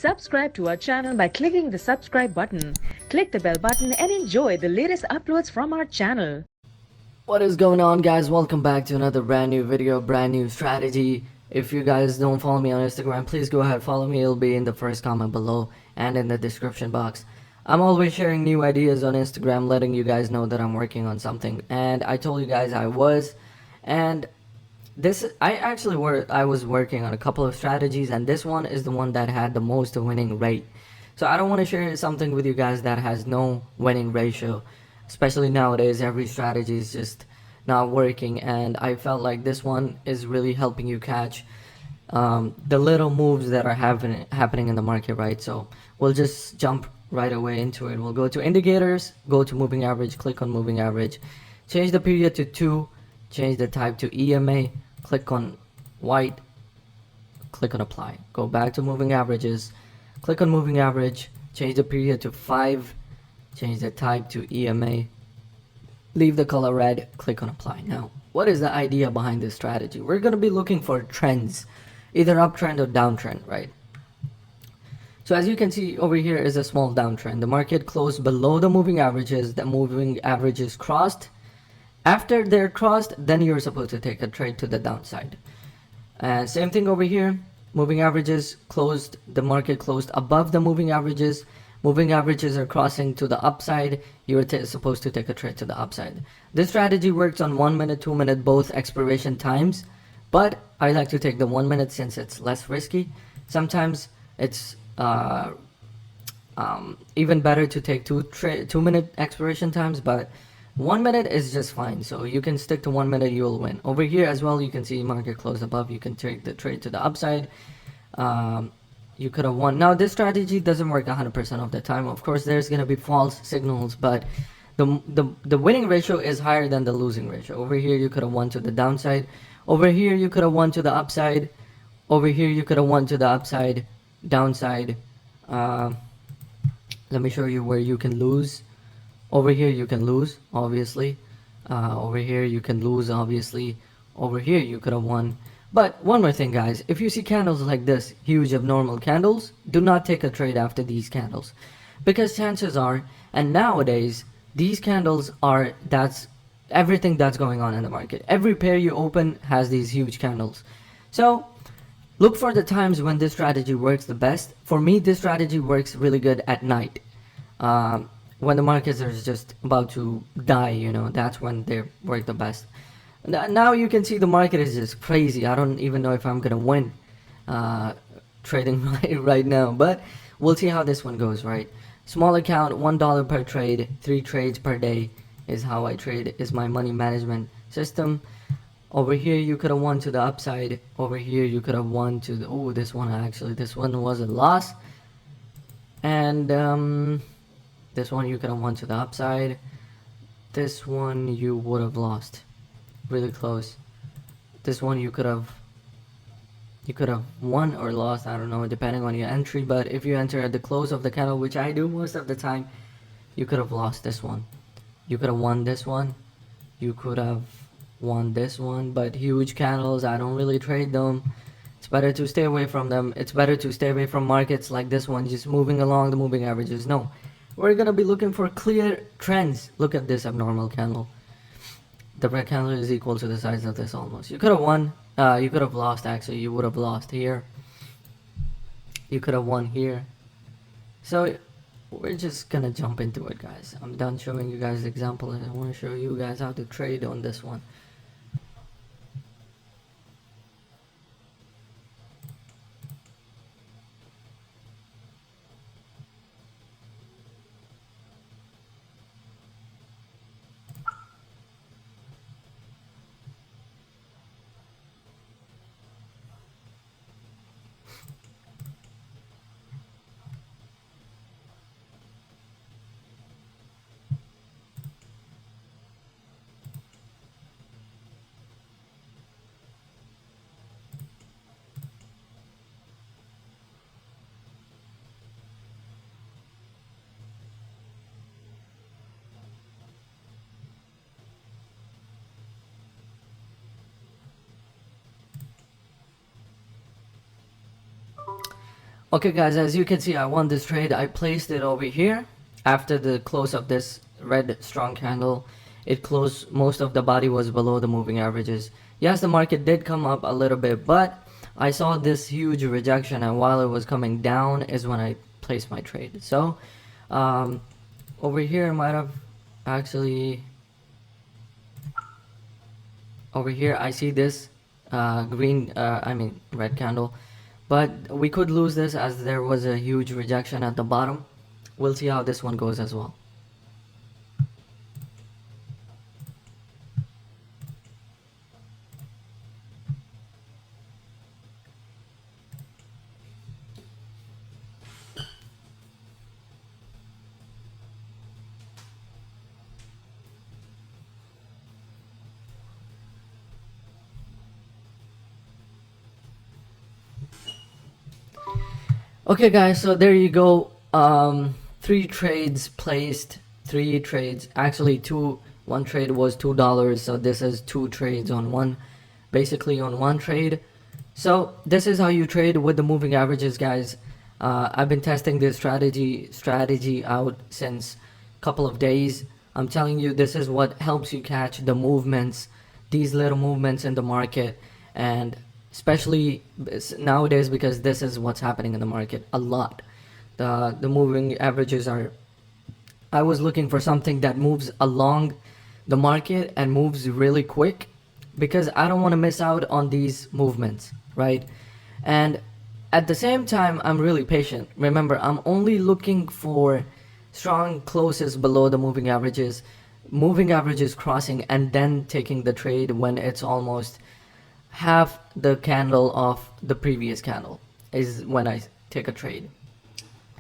subscribe to our channel by clicking the subscribe button. Click the bell button and enjoy the latest uploads from our channel. What is going on, guys? Welcome back to another brand new video, brand new strategy. If you guys don't follow me on Instagram, please go ahead, follow me. It'll be in the first comment below and in the description box. I'm always sharing new ideas on Instagram, letting you guys know that I'm working on something, and I told you guys I was. And I was working on a couple of strategies, and this one is the one that had the most winning rate. So I don't want to share something with you guys that has no winning ratio, especially nowadays. Every strategy is just not working, and I felt like this one is really helping you catch the little moves that are happening in the market, right? So we'll just jump right away into it. We'll go to indicators, go to moving average, click on moving average, change the period to 2, change the type to EMA, click on white, click on apply, go back to moving averages, click on moving average, change the period to 5, change the type to EMA, leave the color red, click on apply. Now, what is the idea behind this strategy? We're going to be looking for trends, either uptrend or downtrend, right? So as you can see over here is a small downtrend. The market closed below the moving averages. The moving averages crossed. After they're crossed, then you're supposed to take a trade to the downside. And same thing over here. Moving averages closed. The market closed above the moving averages. Moving averages are crossing to the upside. You're supposed to take a trade to the upside. This strategy works on 1 minute, 2 minute, both expiration times. But I like to take the 1 minute since it's less risky. Sometimes it's even better to take 2 minute expiration times, but 1 minute is just fine. So you can stick to 1 minute, you'll win. Over here as well, you can see market close above. You can take the trade to the upside. You could have won. Now this strategy doesn't work 100% of the time. Of course, there's gonna be false signals, but the winning ratio is higher than the losing ratio. Over here, you could have won to the downside. Over here, you could have won to the upside. Over here, you could have won to the upside, downside. Let me show you where you can lose. Over here you can lose, obviously. Over here you can lose, obviously. Over here you could have won. But one more thing, guys, if you see candles like this, huge abnormal candles, do not take a trade after these candles, because chances are, and nowadays these candles are, that's everything that's going on in the market. Every pair you open has these huge candles. So look for the times when this strategy works the best. For me, this strategy works really good at night. When the markets are just about to die, you know, that's when they work the best. Now you can see the market is just crazy. I don't even know if I'm gonna win trading right now, but we'll see how this one goes, right? Small account, $1 per trade, 3 trades per day is how I trade, is my money management system. Over here you could have won to the upside. Over here you could have won to the, oh, this one was a loss. And this one you could have won to the upside. This one you would have lost. Really close. This one you could have won or lost, I don't know, depending on your entry. But if you enter at the close of the candle, which I do most of the time, you could have lost this one. You could have won this one. You could have won this one. But huge candles, I don't really trade them. It's better to stay away from them. It's better to stay away from markets like this one, just moving along the moving averages. No, we're gonna be looking for clear trends. Look at this abnormal candle. The red candle is equal to the size of this almost. You could have won. You could have lost, actually. You would have lost here. You could have won here. So we're just gonna jump into it, guys. I'm done showing you guys the example, and I want to show you guys how to trade on this one. Okay guys, as you can see, I won this trade. I placed it over here after the close of this red strong candle. It closed, most of the body was below the moving averages. Yes, the market did come up a little bit, but I saw this huge rejection, and while it was coming down is when I placed my trade. So over here I might have actually, over here I see this red candle, but we could lose this as there was a huge rejection at the bottom. We'll see how this one goes as well. Okay guys, so there you go. 3 trades placed, 3 trades, actually one trade was $2, so this is 2 trades on one, basically on one trade. So this is how you trade with the moving averages, guys. I've been testing this strategy out since a couple of days. I'm telling you, this is what helps you catch the movements, these little movements in the market, and especially nowadays, because this is what's happening in the market a lot. The moving averages are, I was looking for something that moves along the market and moves really quick, because I don't want to miss out on these movements, right? And at the same time, I'm really patient. Remember, I'm only looking for strong closes below the moving averages crossing, and then taking the trade when it's almost half the candle of the previous candle is when I take a trade.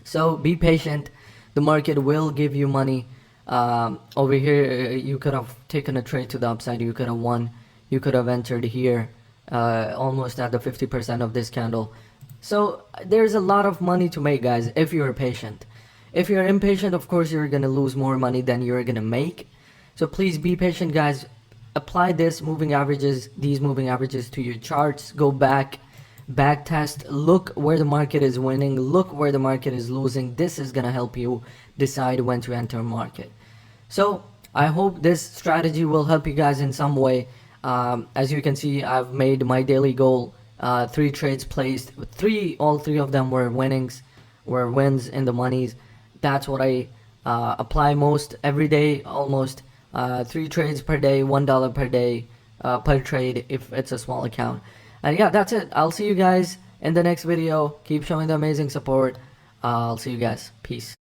So be patient, the market will give you money. Over here you could have taken a trade to the upside, you could have won, you could have entered here almost at the 50% of this candle. So there's a lot of money to make, guys, if you're patient. If you're impatient, of course you're gonna lose more money than you're gonna make. So please be patient, guys. Apply these moving averages to your charts. Go back test, look where the market is winning, look where the market is losing. This is gonna help you decide when to enter a market. So I hope this strategy will help you guys in some way. As you can see, I've made my daily goal, 3 trades placed, all three of them were wins in the monies. That's what I apply most every day, almost 3 trades per day, $1 per day per trade if it's a small account. And yeah, that's it. I'll see you guys in the next video. Keep showing the amazing support. I'll see you guys. Peace.